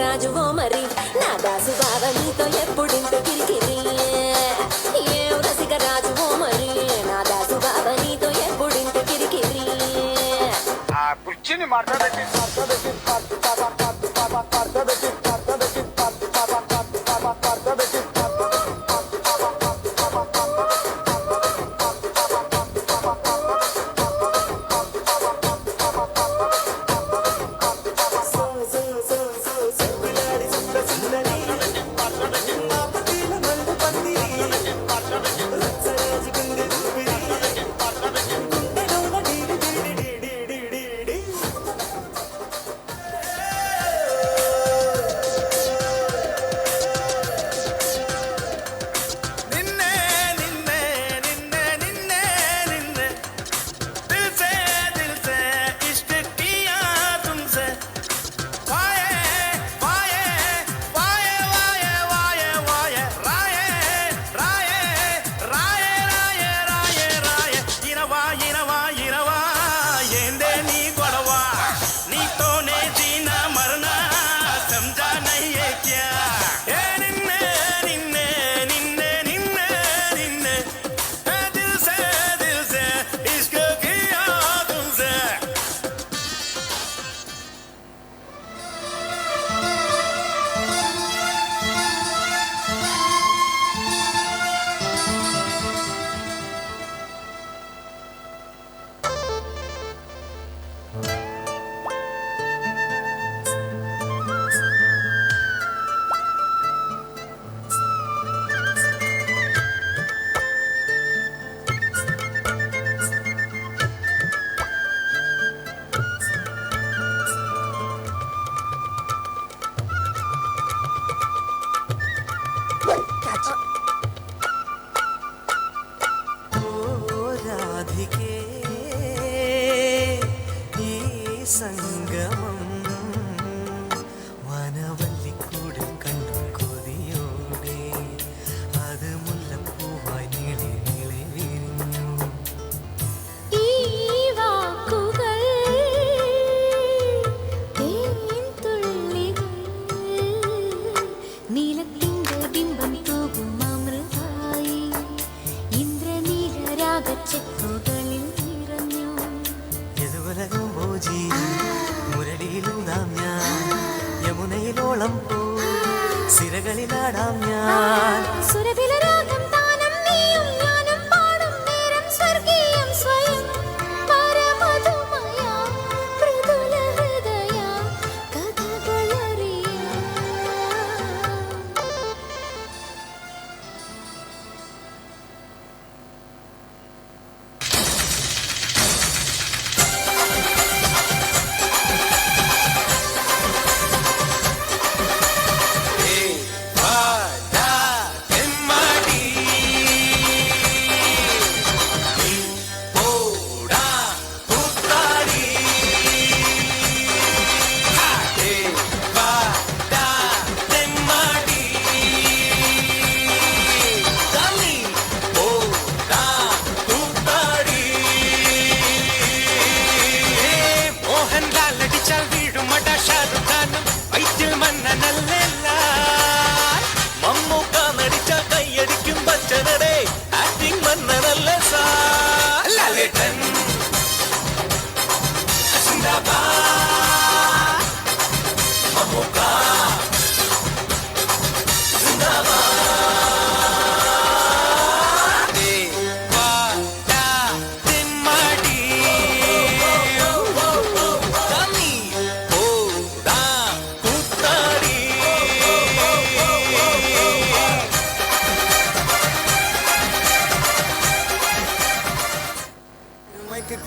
రాజువో మరి నా దాసు బావ నీతో ఎప్పుడింత కిరికిరి ఏం రసిక రాజువో మరి నా దాసు బావ నీతో ఎప్పుడింత కిరికిరి ఆ కుర్చీని మాట్లాడేసి സംഗമം വനവല്ലി കൂടും കണ്ടു കൊതിയോടെ അത് മുല്ലപ്പൂവായി നീളെ നീളെ വിരിഞ്ഞു ഈ വാക്കുകൾ തേൻതുള്ളികൾ നീലത്തിൻ്റെ ബിംബം തൂകും അമൃതായി ഇന്ദ്രനീലരാഗച്ചെപ്പുകളിൽ നിറഞ്ഞു യദുവലകം ഭോജി മുരളിയിലൂതാം ഞാൻ യമുനയിലോളം പോ സിരകളിലാടാം ഞാൻ സുരഭിലരാഗം താനം നീയും ഞാനും പാടും നേരം സ്വർഗീയം സ്വയം പരമധുമയ മൃദുല ഹൃദയ കഥകളറിയ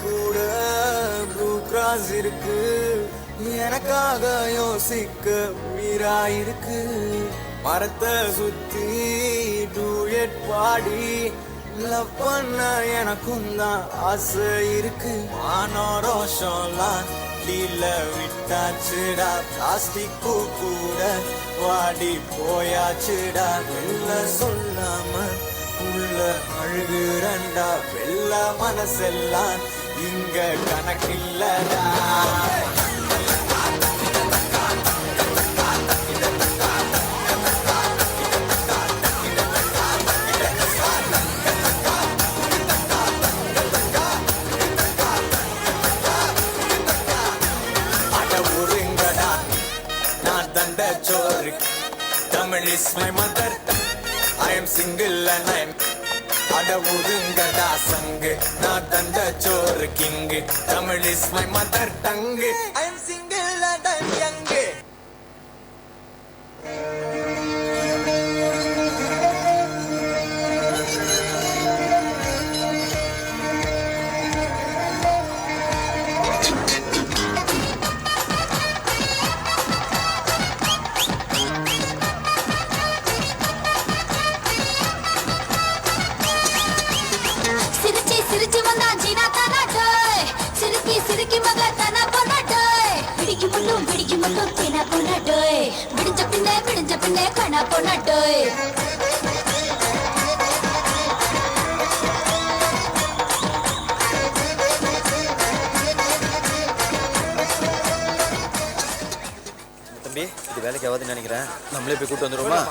கூட ப்ளூ கிராஸ் இருக்கு எனக்காக யோசிக்க உயிராயிருக்கு மரத்தை சுத்தி டூயட் பாடி லவ் பண்ண எனக்கும் தான் ஆசை இருக்கு மானோரோஷம்லாம் லீல விட்டாச்சுடா பிளாஸ்டிக் கூட வாடி போயாச்சுடா வெள்ள சொல்லாம உள்ள அழுகுறண்டா வெள்ள மனசெல்லாம் இங்க கணக்கில்லடா Tamil is my mother tongue. I am single and I am அட ஒதுங்கடா சங்கு நான் தந்த சோறு king Tamil is my mother tongue. I am single and I am young. சிரிச்சு வந்தா ஜீனா தானா டோய் சிரிக்கி மக தானா போனா டோய் பிடிக்கு மட்டும் தேனா போனா டோய் விடிஞ்ச பின்னே காணா போனா டோய் தம்பி இது வேலைக்கு ஆகாதுன்னு நினைக்கிறேன் நம்மளே போய் கூட்டு வந்துருவோமா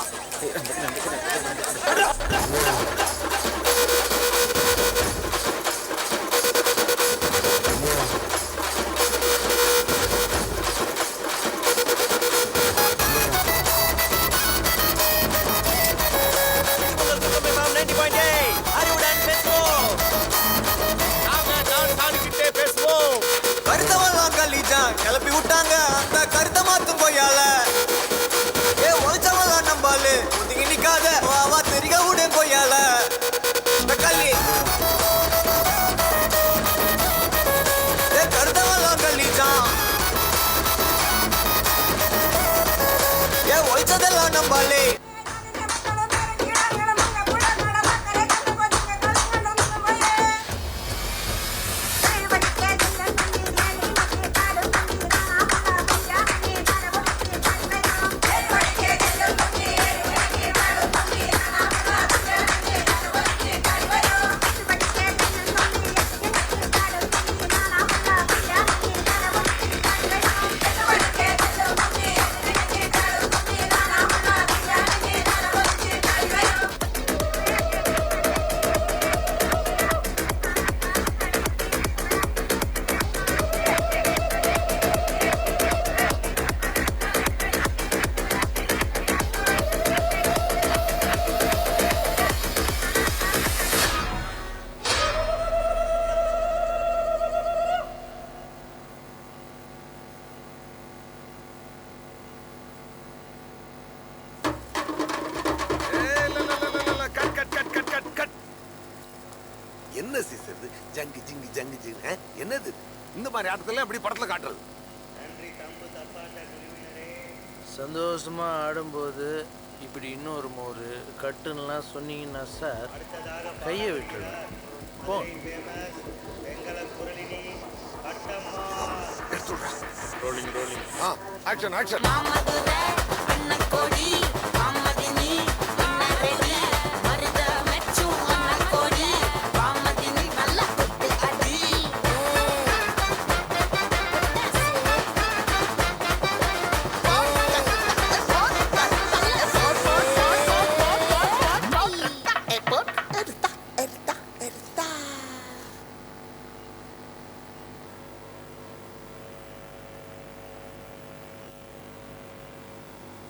கிளப்பி விட்டாங்க அந்த கருத்தை மாத்தும் போயால ஏ ஒழிச்சவெல்லாம் நம்பாலு ஒதுங்கி நிக்காத வா தெரிக விட போயால கல்லி ஏ கருத்தவெல்லாம் கல்லிச்சான் ஏ ஒழிச்சதெல்லாம் நம்பாலே என்ன சிஸ்டர் ஜங்கு ஜிங்கு ஜங்கு ஜிங்கு என்னது இந்த மாதிரி ஆட்டத்துல எப்படி படத்துல காட்டுறது சந்தோஷமா ஆடும்போது இப்படி இன்னொரு மோரு கட்டுன்னெலாம் சொன்னீங்கன்னா சார் கையை விட்டுருவேன் போ ஆக்ஷன் ஆக்ஷன்